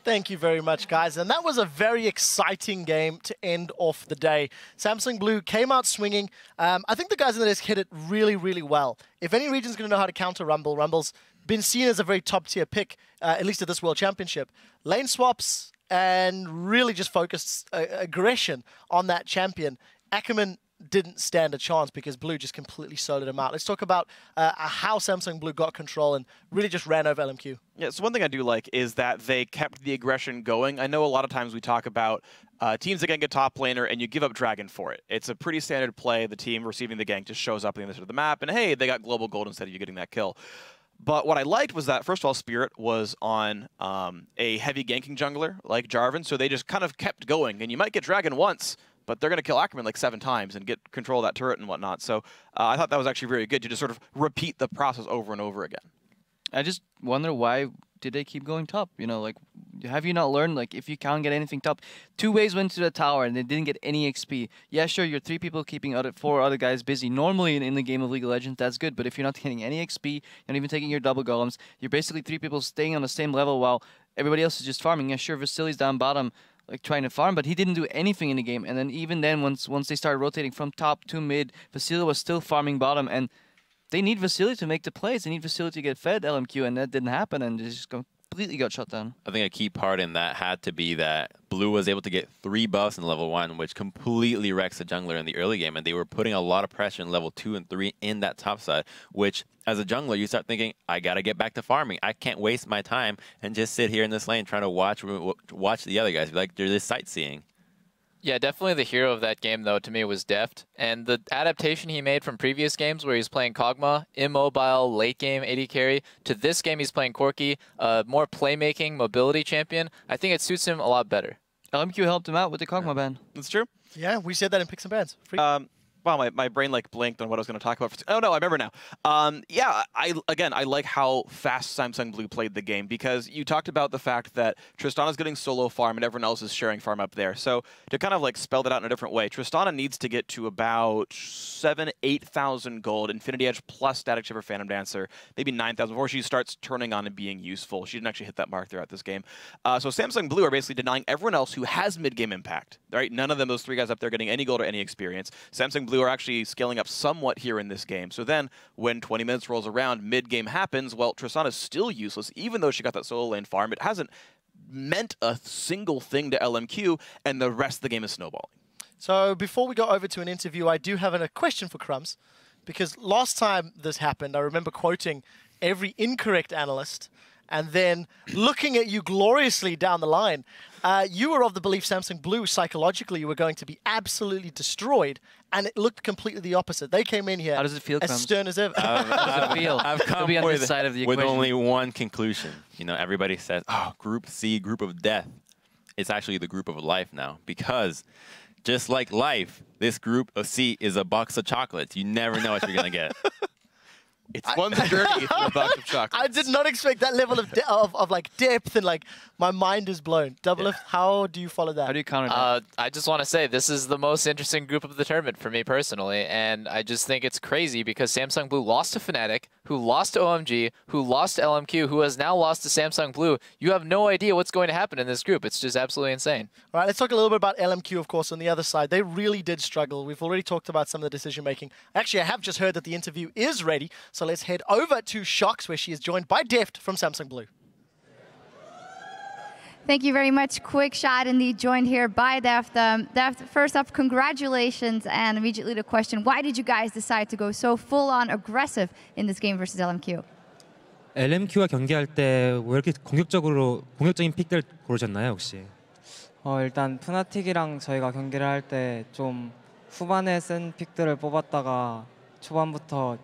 Thank you very much, guys. And that was a very exciting game to end off the day. Samsung Blue came out swinging. I think the guys in the desk hit it really, really well. If any region's going to know how to counter Rumble, Rumble's been seen as a very top-tier pick, at least at this World Championship. Lane swaps and really just focused aggression on that champion. Ackerman didn't stand a chance because Blue just completely soloed him out. Let's talk about how Samsung Blue got control and really just ran over LMQ. Yeah, so one thing I do like is that they kept the aggression going. I know a lot of times we talk about teams that gank a top laner and you give up Dragon for it. It's a pretty standard play. The team receiving the gank just shows up on the other side of the map and hey, they got global gold instead of you getting that kill. But what I liked was that, first of all, Spirit was on a heavy ganking jungler like Jarvan, so they just kind of kept going. And you might get Dragon once, but they're going to kill Ackerman like 7 times and get control of that turret and whatnot. So I thought that was actually very good to just sort of repeat the process over and over again. I just wonder why did they keep going top? You know, like, have you not learned, like, if you can't get anything top? 2 waves went to the tower and they didn't get any XP. Yeah, sure, you're 3 people keeping 4 other guys busy. Normally in the game of League of Legends, that's good. But if you're not getting any XP, you're not even taking your double golems, you're basically 3 people staying on the same level while everybody else is just farming. Yeah, sure, Vasili's down bottom, like trying to farm, but he didn't do anything in the game. And then even then, once they started rotating from top to mid, Vasili was still farming bottom, and they need Vasili to make the plays. They need Vasili to get fed LMQ, and that didn't happen, and they just completely got shut down. I think a key part in that had to be that Blue was able to get 3 buffs in level 1, which completely wrecks the jungler in the early game, and they were putting a lot of pressure in level 2 and 3 in that top side, which as a jungler, you start thinking, I gotta get back to farming. I can't waste my time and just sit here in this lane trying to watch the other guys. Like, they're just sightseeing. Yeah, definitely the hero of that game, though, to me was Deft. And the adaptation he made from previous games where he's playing Kog'Maw, immobile, late game, AD carry, to this game he's playing Corki, more playmaking, mobility champion. I think it suits him a lot better. LMQ helped him out with the Kog'Maw ban. That's true. Yeah, we said that in Picks and Bans. Wow, my brain like blinked on what I was going to talk about. Oh no, I remember now. Yeah, I like how fast Samsung Blue played the game because you talked about the fact that Tristana's getting solo farm and everyone else is sharing farm up there. So to kind of like spell that out in a different way, Tristana needs to get to about 7,000-8,000 gold, Infinity Edge plus Static Shiver Phantom Dancer, maybe 9,000 before she starts turning on and being useful. She didn't actually hit that mark throughout this game. So Samsung Blue are basically denying everyone else who has mid-game impact. Right? None of them, those 3 guys up there, getting any gold or any experience. Samsung Blue are actually scaling up somewhat here in this game. So then, when 20 minutes rolls around, mid-game happens, well, Tristana's still useless, even though she got that solo lane farm. It hasn't meant a single thing to LMQ, and the rest of the game is snowballing. So before we go over to an interview, I do have a question for Crumbs, because last time this happened, I remember quoting every incorrect analyst, and then looking at you gloriously down the line. You were of the belief Samsung Blue, psychologically, you were going to be absolutely destroyed, and it looked completely the opposite. They came in here How does it feel, as stern as ever. How does it feel? I've come be on with, this side of the with equation. only one conclusion. You know, everybody says, oh, Group C, Group of Death. It's actually the Group of Life now, because just like life, this Group of C is a box of chocolates. You never know what you're going to get. It's one's journey through a box of chocolates. I did not expect that level of like depth, and like my mind is blown. Double F, how do you follow that? How do you counter that? I just want to say this is the most interesting group of the tournament for me personally, and I just think it's crazy because Samsung Blue lost to Fnatic, who lost to OMG, who lost to LMQ, who has now lost to Samsung Blue. You have no idea what's going to happen in this group. It's just absolutely insane. All right, let's talk a little bit about LMQ, of course, on the other side. They really did struggle. We've already talked about some of the decision-making. Actually, I have just heard that the interview is ready, so let's head over to Shox, where she is joined by Deft from Samsung Blue. Thank you very much. Quick shot indeed joined here by Deft. Deft, first off, congratulations, and immediately the question, why did you guys decide to go so full-on aggressive in this game versus LMQ? LMQ와 경기할 때 왜 이렇게 공격적인 픽들 고르셨나요, 혹시? 일단 푸나틱이랑 저희가 경기를 할 때 좀 후반에 쓴 픽들을 뽑았다가 초반부터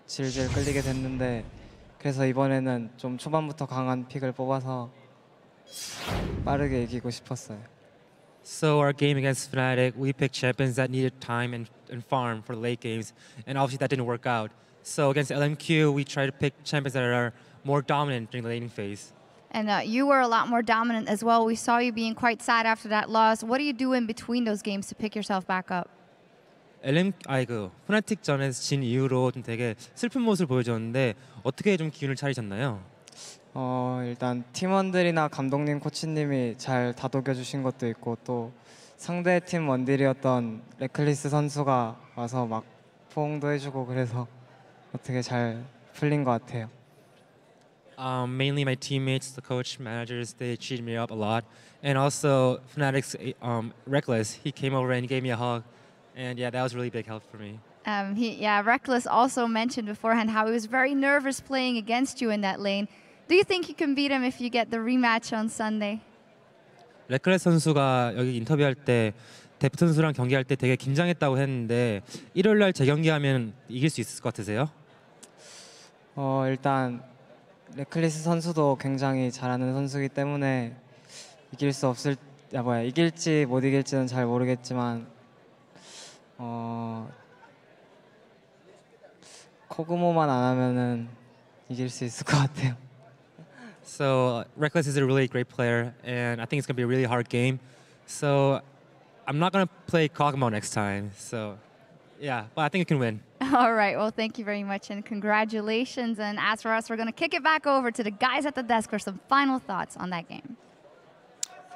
질질 끌리게 됐는데, 그래서 이번에는 좀 초반부터 강한 픽을 뽑아서 빠르게 이기고 싶었어요. So our game against Fnatic, we picked champions that needed time and farm for the late games, and obviously that didn't work out. So against LMQ, we try to pick champions that are more dominant during the laning phase. And you were a lot more dominant as well. We saw you being quite sad after that loss. What do you do in between those games to pick yourself back up? 푸나틱 전에 진 이후로 좀 되게 슬픈 모습을 보여줬는데 어떻게 좀 기운을 차리셨나요? 일단 팀원들이나 감독님, 코치님이 잘 다독여 주신 것도 있고 또 상대 팀 원딜이었던 레클리스 선수가 와서 막 포옹도 해주고 그래서 어떻게 잘 풀린 것 같아요. Mainly my teammates, the coach, managers, they cheered me up a lot. And also Fnatic's Reckless, he came over and gave me a hug. And yeah, that was really big help for me. Reckless also mentioned beforehand how he was very nervous playing against you in that lane. Do you think you can beat him if you get the rematch on Sunday? 레클레스 선수가 여기 인터뷰할 때 데프 선수랑 경기할 때 되게 긴장했다고 했는데 일요일 날 재경기하면 이길 수 있을 것 같으세요? 일단 레클리스 선수도 굉장히 잘하는 선수이기 때문에 이길지 못 이길지는 잘 모르겠지만 코그모만 안 하면은 이길 수 있을 것 같아요. So Reckless is a really great player, and I think it's gonna be a really hard game. So I'm not gonna play Kog'Maw next time. So yeah, but I think you can win. All right, well, thank you very much and congratulations. And as for us, we're going to kick it back over to the guys at the desk for some final thoughts on that game.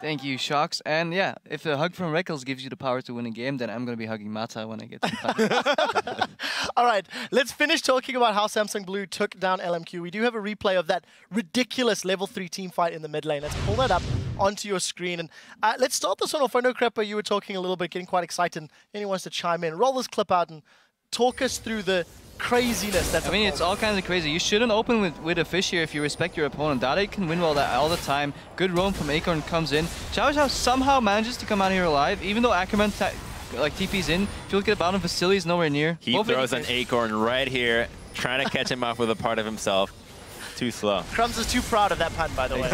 Thank you, Shocks. And yeah, if a hug from Reckles gives you the power to win a game, then I'm going to be hugging Mata when I get to the All right, let's finish talking about how Samsung Blue took down LMQ. We do have a replay of that ridiculous level 3 team fight in the mid lane. Let's pull that up onto your screen. And let's start this one off. I know, Crepper, you were talking a little bit, getting quite excited. And anyone wants to chime in. Roll this clip out and talk us through the craziness that's I mean, it's all kinds of crazy. You shouldn't open with a fish here if you respect your opponent. Dade can win well that all the time. Good roam from Acorn comes in. Xiao Xiao somehow manages to come out here alive, even though Ackerman TP's in. If you look at the bottom facility, he's nowhere near. He throws an Acorn right here, trying to catch him off with a part of himself. Too slow. Crumbs is too proud of that pun, by the way.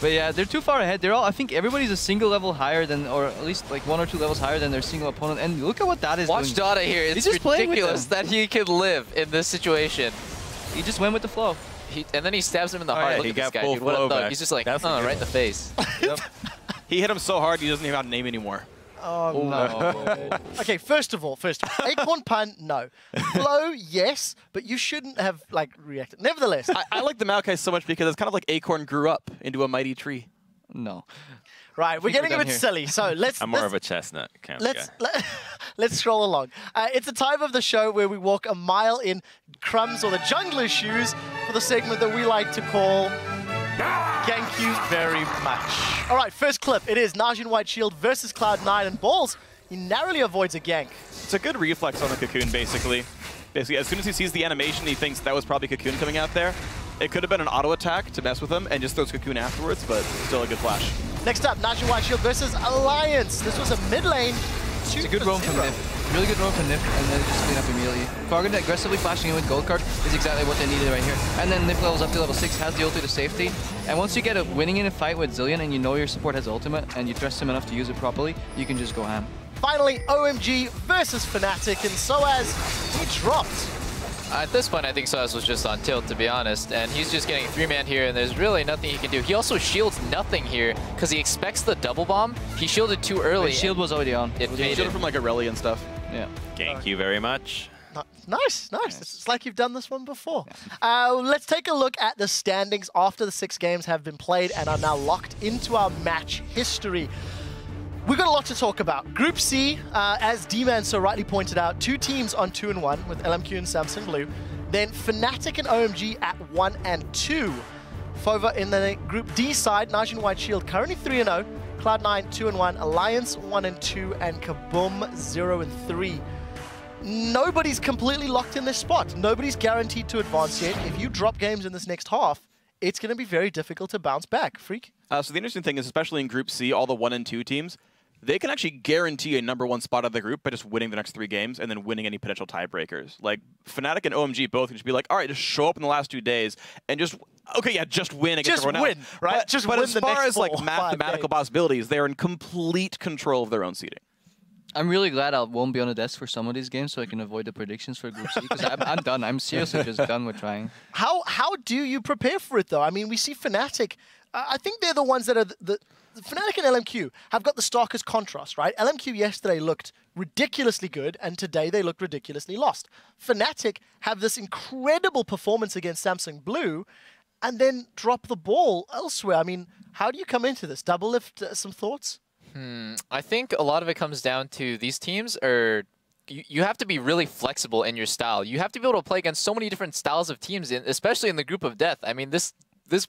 But yeah, they're too far ahead. They're all, I think everybody's a single level higher than, or at least like 1 or 2 levels higher than their single opponent. And look at what that is doing. Watch Dada here. It's ridiculous that he could live in this situation. He just went with the flow. And then he stabs him in the heart. Look at this guy, dude. What a thug. He's just like, right in the face. Yep. He hit him so hard he doesn't even have a name anymore. Oh, no. Okay, first of all, Acorn pun, no. Flow, yes, but you shouldn't have reacted. Nevertheless, I like the Maokai so much because it's kind of like Acorn grew up into a mighty tree. No. Right, we're getting a bit silly, so let's... I'm more of a chestnut kind of guy. Let's scroll along. It's a time of the show where we walk a mile in Crumbs or the Jungler's shoes for the segment that we like to call... Thank you very much. All right, first clip. It is Najin White Shield versus Cloud9 and Balls. He narrowly avoids a gank. It's a good reflex on the Cocoon, basically. Basically, as soon as he sees the animation, he thinks that was probably Cocoon coming out there. It could have been an auto attack to mess with him and just throws Cocoon afterwards, but still a good flash. Next up, Najin White Shield versus Alliance. This was a mid lane. It's a good roam from Nif. Really good roam from Nif, and then just clean up immediately. Fargan aggressively flashing in with Gold Card is exactly what they needed right here. And then Nif levels up to level 6, has the ulti to safety. And once you get a winning in a fight with Zillion and you know your support has ultimate and you trust him enough to use it properly, you can just go ham. Finally, OMG versus Fnatic, and Soaz, he dropped. At this point, I think Soaz was just on tilt, to be honest, and he's just getting a 3-man here, and there's really nothing he can do. He also shields nothing here, because he expects the double bomb. He shielded too early. The shield was already on. He shielded from like Irelia and stuff. Yeah. Thank you very much. Nice. It's like you've done this one before. Let's take a look at the standings after the 6 games have been played and are now locked into our match history. We've got a lot to talk about. Group C, as D-Man so rightly pointed out, 2 teams on 2 and 1 with LMQ and Samsung Blue. Then Fnatic and OMG at 1 and 2. Fova in the Group D side, Najin White Shield currently 3 and 0. Cloud9 2 and 1. Alliance 1 and 2. And Kaboom 0 and 3. Nobody's completely locked in this spot. Nobody's guaranteed to advance yet. If you drop games in this next half, it's going to be very difficult to bounce back. Freak? So the interesting thing is, especially in Group C, all the 1 and 2 teams, they can actually guarantee a #1 spot of the group by just winning the next 3 games and then winning any potential tiebreakers. Like, Fnatic and OMG both can just be like, all right, just show up in the last 2 days and just, just win against everyone else. Right? But, just but win as the far next as like mathematical possibilities, they're in complete control of their own seeding. I'm really glad I won't be on the desk for some of these games so I can avoid the predictions for Group C, because I'm done. I'm seriously just done with trying. How do you prepare for it, though? I mean, we see Fnatic. I think they're the ones that are the Fnatic and LMQ have got the starkest contrast, right? LMQ yesterday looked ridiculously good, and today they looked ridiculously lost. Fnatic have this incredible performance against Samsung Blue, and then drop the ball elsewhere. I mean, how do you come into this? Double lift, some thoughts? I think a lot of it comes down to these teams are... You have to be really flexible in your style. You have to be able to play against so many different styles of teams, especially in the group of death. I mean, this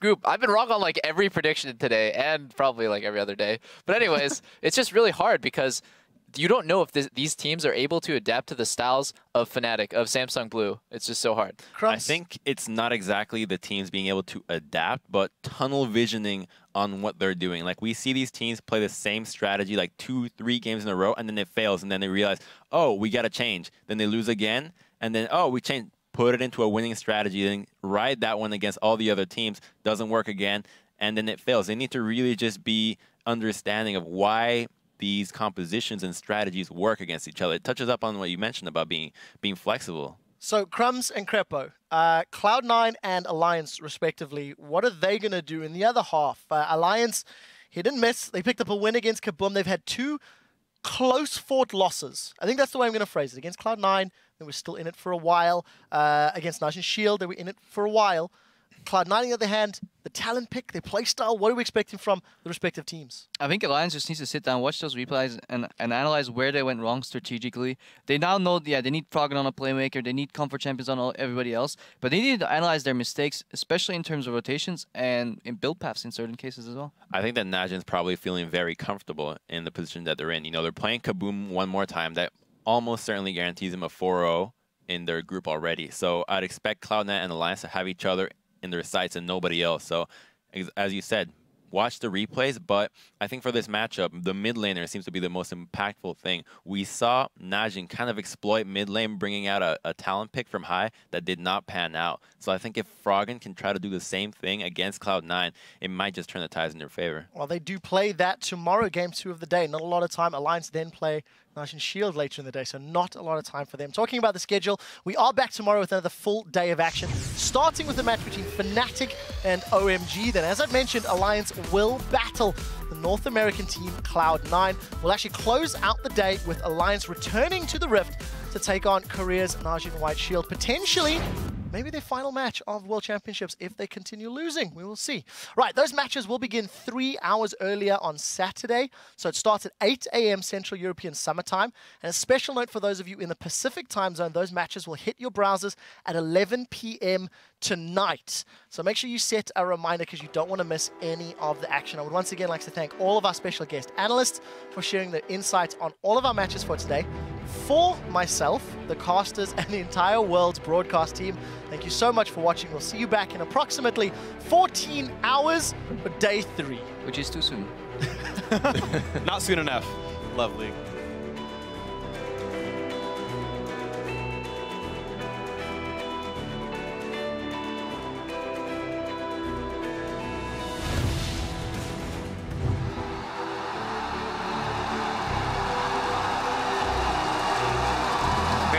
group, I've been wrong on like every prediction today and probably like every other day. But anyways, it's just really hard because you don't know if these teams are able to adapt to the styles of Fnatic, of Samsung Blue. It's just so hard. I think it's not exactly the teams being able to adapt, but tunnel visioning on what they're doing. Like, we see these teams play the same strategy like 2-3 games in a row, and then it fails, and then they realize, oh, we got to change. Then they lose again, and then, oh, we change. Put it into a winning strategy, then ride that one against all the other teams. Doesn't work again, and then it fails. They need to really just be understanding of why these compositions and strategies work against each other. It touches up on what you mentioned about being flexible. So Crumbs and Crepo, Cloud9 and Alliance respectively, what are they going to do in the other half? Alliance, hit and miss. They picked up a win against Kaboom. They've had 2 close-fought losses. I think that's the way I'm going to phrase it. Against Cloud9, they were still in it for a while. Against Nation Shield, they were in it for a while. Cloud9, on the other hand, the talent pick, their play style, what are we expecting from the respective teams? I think Alliance just needs to sit down, watch those replays, and analyze where they went wrong strategically. They now know, yeah, they need Froggen on a playmaker, they need comfort champions on everybody else, but they need to analyze their mistakes, especially in terms of rotations and in build paths in certain cases as well. I think that Najin's probably feeling very comfortable in the position that they're in. You know, they're playing Kaboom one more time. That almost certainly guarantees them a 4-0 in their group already. So I'd expect Cloud9 and Alliance to have each other in their sights and nobody else. So, as you said, watch the replays, but I think for this matchup, the mid laner seems to be the most impactful thing. We saw Najin kind of exploit mid lane, bringing out a talent pick from high that did not pan out. So I think if Froggen can try to do the same thing against Cloud9, it might just turn the tides in their favor. Well, they do play that tomorrow, game 2 of the day. Not a lot of time. Alliance then play Nation Shield later in the day, so not a lot of time for them. Talking about the schedule, we are back tomorrow with another full day of action, starting with a match between Fnatic and OMG. Then, as I've mentioned, Alliance will battle the North American team Cloud9. We'll actually close out the day with Alliance returning to the Rift to take on Korea's Najin White Shield, potentially maybe their final match of World Championships if they continue losing. We will see. Right, those matches will begin 3 hours earlier on Saturday. So it starts at 8 a.m. Central European Summer Time. And a special note for those of you in the Pacific time zone, those matches will hit your browsers at 11 p.m. tonight. So make sure you set a reminder because you don't want to miss any of the action. I would once again like to thank all of our special guest analysts for sharing their insights on all of our matches for today. For myself, the casters, and the entire world's broadcast team, thank you so much for watching. We'll see you back in approximately 14 hours for day 3. Which is too soon. Not soon enough. Lovely.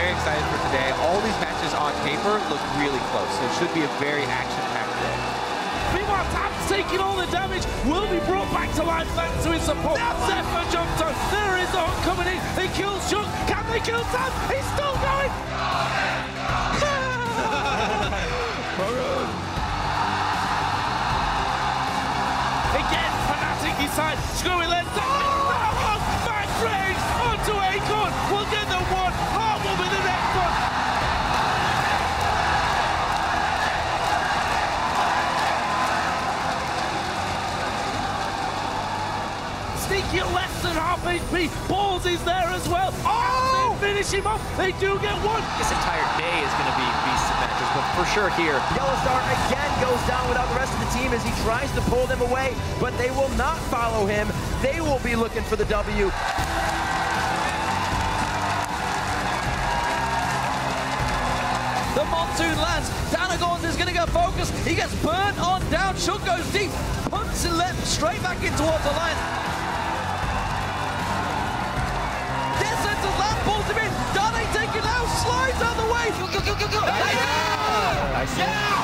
Excited for today. All these matches on paper look really close, so it should be a very action-packed day. Meanwhile, Tab's taking all the damage, will be brought back to life thanks to his support. Now Zephyr jumped on, there is on coming in, they kill Shook, can they kill Tab? He's still going! Again, Fnatic decide, screwy left, Max Rage onto Acorn, we'll get the one, Heart will be the next one. Sneaky at less than half HP, Balls is there as well, oh! They finish him off, they do get one. This entire day is going to be beasts of matches, but for sure here, Yellowstar again goes down without the rest of the team as he tries to pull them away, but they will not follow him. They will be looking for the W. The monsoon lands. Danagorns is going to get focused. He gets burnt on down. Shook goes deep. Punts and left straight back in towards the line. Death Sentence land pulls him in. Dane taken out. Slides out the way. I see. Yeah!